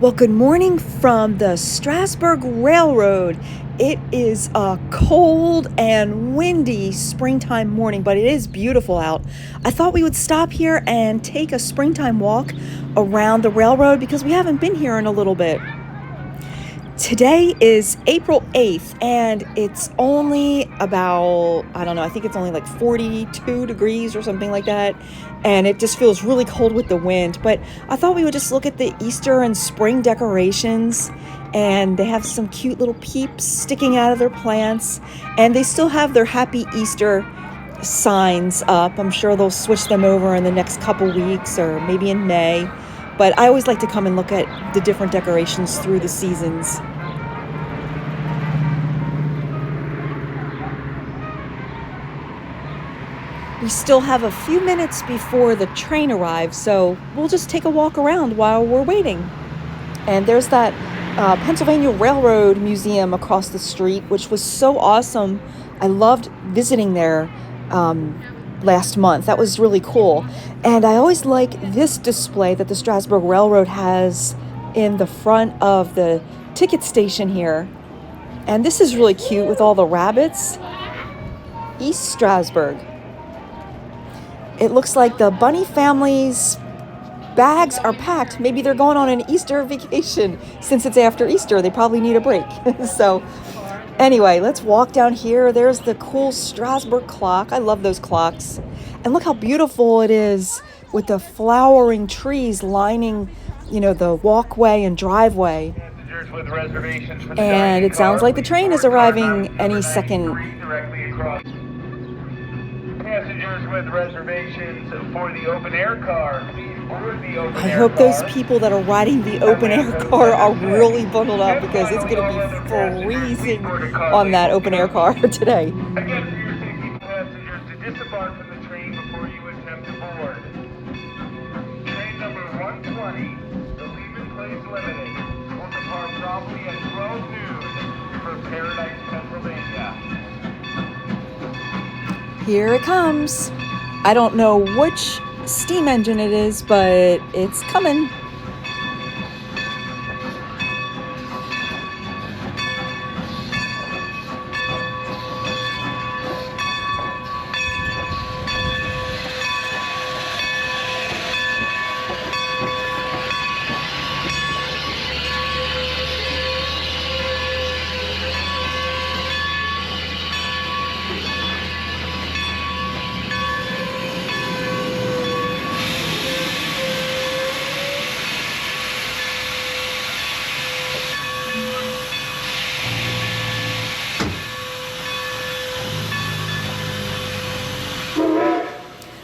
Well, good morning from the Strasburg Rail Road. It is a cold and windy springtime morning, but it is beautiful out. I thought we would stop here and take a springtime walk around the railroad because we haven't been here in a little bit. Today is April 8th, and it's only about, I don't know, I think it's only like 42 degrees or something like that. And it just feels really cold with the wind. But I thought we would just look at the Easter and spring decorations. And they have some cute little peeps sticking out of their plants. And they still have their Happy Easter signs up. I'm sure they'll switch them over in the next couple weeks or maybe in May. But I always like to come and look at the different decorations through the seasons. We still have a few minutes before the train arrives, so we'll just take a walk around while we're waiting. And there's that Pennsylvania Railroad Museum across the street, which was so awesome. I loved visiting there last month. That was really cool. And I always like this display that the Strasburg Railroad has in the front of the ticket station here. And this is really cute with all the rabbits. East Strasburg. It looks like the bunny family's bags are packed. Maybe they're going on an Easter vacation. Since it's after Easter, they probably need a break. So anyway, let's walk down here. There's the cool Strasburg clock. I love those clocks. And look how beautiful it is with the flowering trees lining, the walkway and driveway. And it sounds like the train is arriving any second. Passengers with reservations for the open air car, please board the open I air hope car. those people that are riding the open air car are really bundled up because it's going to be freezing on that open air car today. Again, for your safety, passengers to disembark from the train before you attempt to board. Train number 120, the Leaving Place Limited, will depart promptly at 12 noon for Paradise, Pennsylvania. Here it comes. I don't know which steam engine it is, but it's coming.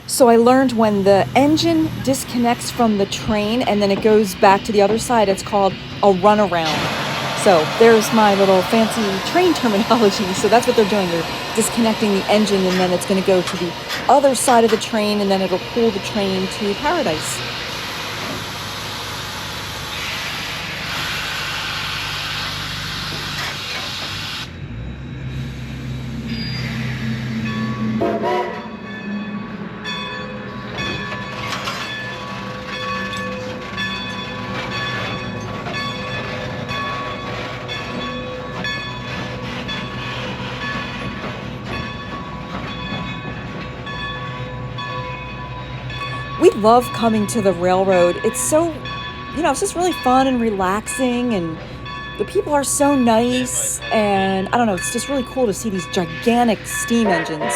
So I learned when the engine disconnects from the train and then it goes back to the other side, it's called a runaround. So there's my little fancy train terminology. So that's what they're doing. They're disconnecting the engine and then it's going to go to the other side of the train and then it'll pull the train to Paradise. We love coming to the railroad. It's so, it's just really fun and relaxing, and the people are so nice, and I don't know, it's just really cool to see these gigantic steam engines.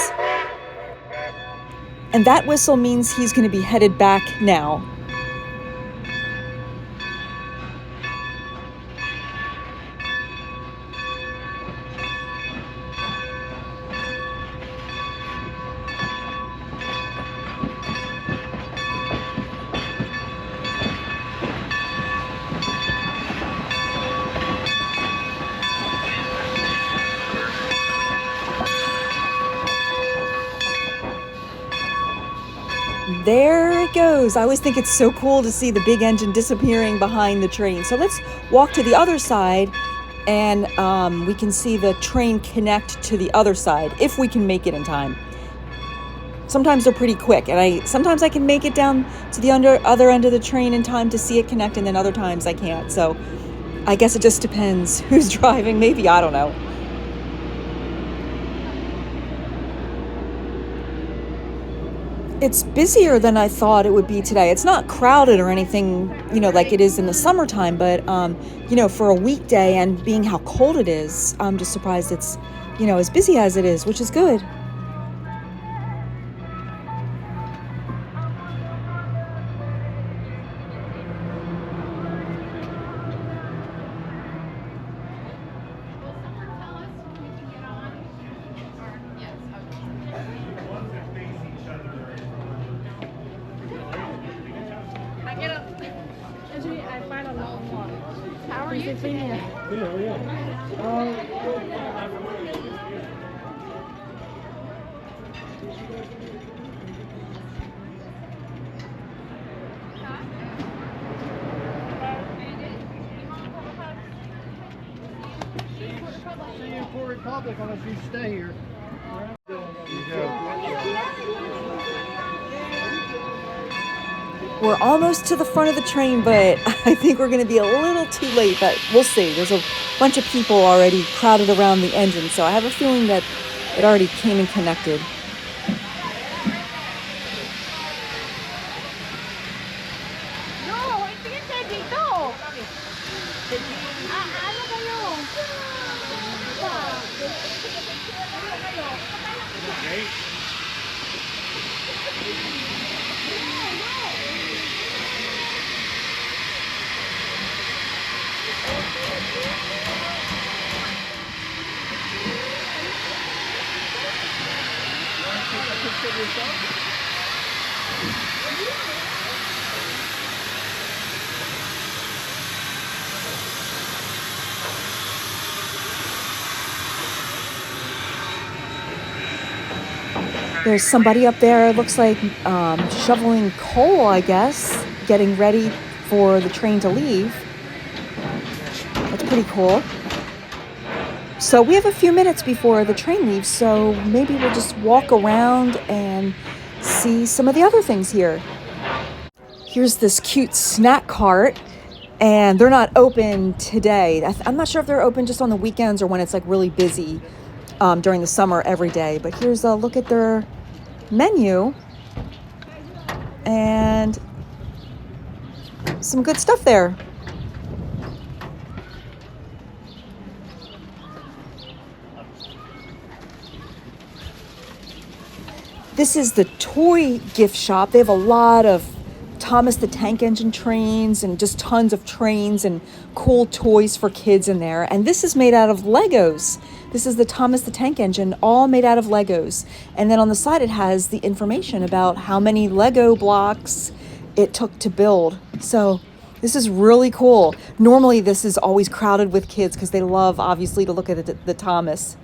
And that whistle means he's going to be headed back now. There it goes. I always think it's so cool to see the big engine disappearing behind the train. So let's walk to the other side and we can see the train connect to the other side if we can make it in time. sometimes they're pretty quick, and sometimes I can make it down to the other end of the train in time to see it connect, and then other times I can't. So I guess it just depends who's driving. Maybe, I don't know. It's busier than I thought it would be today. It's not crowded or anything, like it is in the summertime, but, for a weekday and being how cold it is, I'm just surprised it's, as busy as it is, which is good. How are you today? See you for Republic unless you stay here. We're almost to the front of the train, but I think we're going to be a little too late, but we'll see. There's a bunch of people already crowded around the engine, so I have a feeling that it already came and connected. No, hindi ka dito. Ano kayo? Okay. There's somebody up there, it looks like shoveling coal, I guess, getting ready for the train to leave. That's pretty cool. So we have a few minutes before the train leaves, so maybe we'll just walk around and see some of the other things here. Here's this cute snack cart, and they're not open today. I'm not sure if they're open just on the weekends or when it's like really busy during the summer every day. But here's a look at their menu, and some good stuff there. This is the toy gift shop. They have a lot of Thomas the Tank Engine trains and just tons of trains and cool toys for kids in there. And this is made out of Legos. This is the Thomas the Tank Engine, all made out of Legos. And then on the side it has the information about how many Lego blocks it took to build. So this is really cool. Normally this is always crowded with kids because they love, obviously, to look at the Thomas.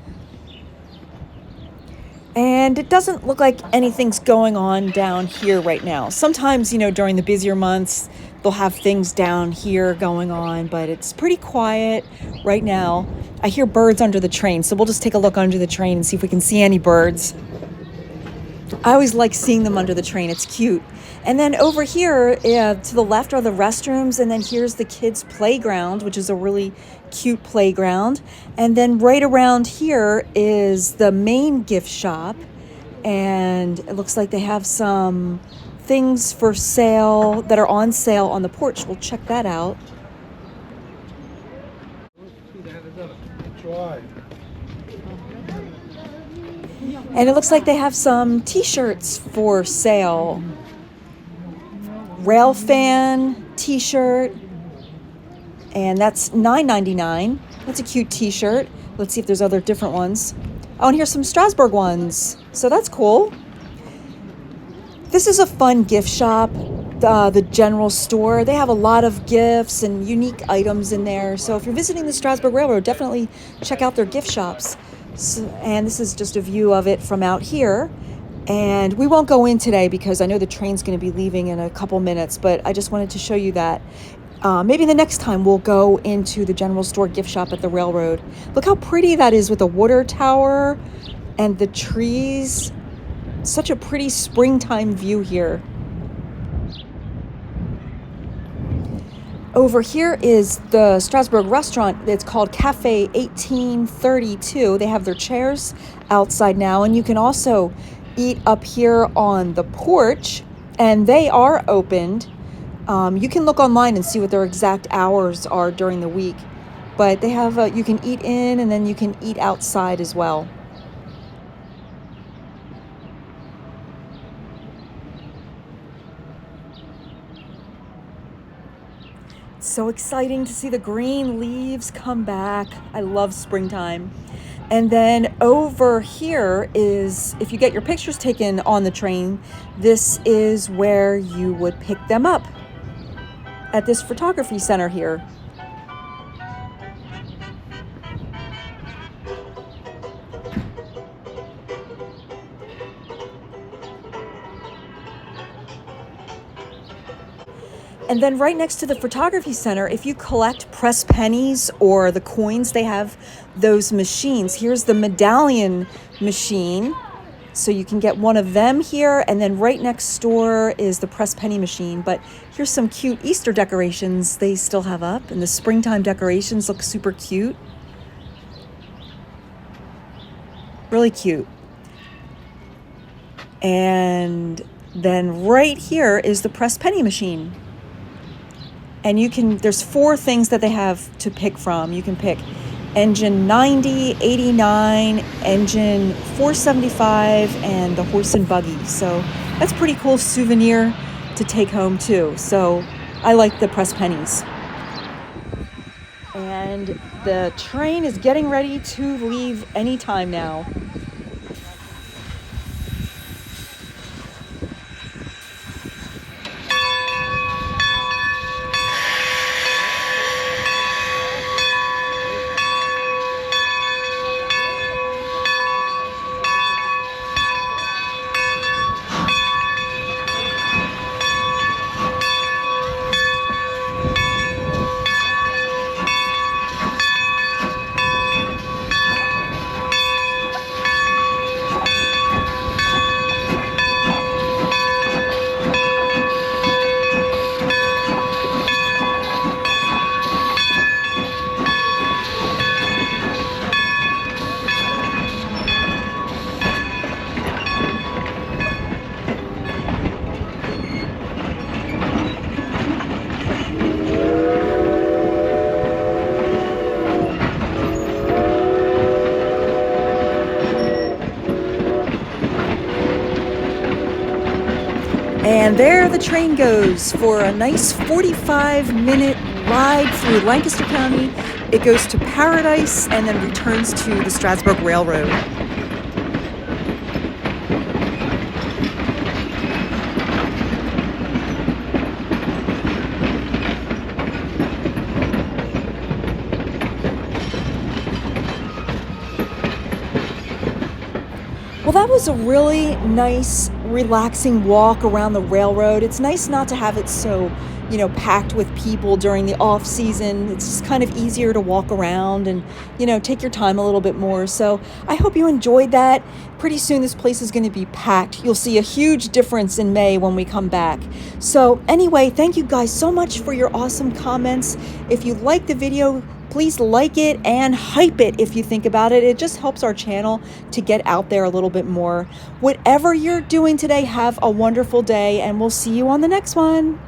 And it doesn't look like anything's going on down here right now. Sometimes, during the busier months, they'll have things down here going on, but it's pretty quiet right now. I hear birds under the train, so we'll just take a look under the train and see if we can see any birds. I always like seeing them under the train. It's cute. And then over here to the left are the restrooms, and then here's the kids' playground, which is a really cute playground. And then right around here is the main gift shop, and it looks like they have some things for sale that are on sale on the porch. We'll check that out. And it looks like they have some t-shirts for sale. Rail fan t-shirt, and that's $9.99. That's a cute t-shirt. Let's see if there's other different ones. Oh, and here's some Strasburg ones, so that's cool. This is a fun gift shop, the general store. They have a lot of gifts and unique items in there, so if you're visiting the Strasburg Rail Road, definitely check out their gift shops. So, and this is just a view of it from out here. And we won't go in today because I know the train's going to be leaving in a couple minutes, but I just wanted to show you that. Maybe the next time we'll go into the general store gift shop at the railroad. Look how pretty that is with the water tower and the trees. such a pretty springtime view here. Over here is the Strasburg restaurant. It's called Cafe 1832. They have their chairs outside now, and you can also eat up here on the porch, and they are opened. You can look online and see what their exact hours are during the week, but they have you can eat in and then you can eat outside as well. So exciting to see the green leaves come back. I love springtime. And then over here is, if you get your pictures taken on the train, this is where you would pick them up at this photography center here. And then right next to the photography center, if you collect press pennies or the coins, they have those machines. Here's the medallion machine. So you can get one of them here. And then right next door is the press penny machine. But here's some cute Easter decorations they still have up. And the springtime decorations look super cute. Really cute. And then right here is the press penny machine. And there's 4 things that they have to pick from. You can pick engine 90, 89, engine 475, and the horse and buggy. So that's a pretty cool souvenir to take home too. So I like the press pennies. And the train is getting ready to leave anytime now. And there the train goes for a nice 45-minute ride through Lancaster County. It goes to Paradise and then returns to the Strasburg Rail Road. Well, that was a really nice, relaxing walk around the railroad. It's nice not to have it so, packed with people during the off season. It's just kind of easier to walk around and, take your time a little bit more. So I hope you enjoyed that. Pretty soon this place is going to be packed. You'll see a huge difference in May when we come back. So anyway, thank you guys so much for your awesome comments. If you like the video, please like it and hype it if you think about it. It just helps our channel to get out there a little bit more. Whatever you're doing today, have a wonderful day, and we'll see you on the next one.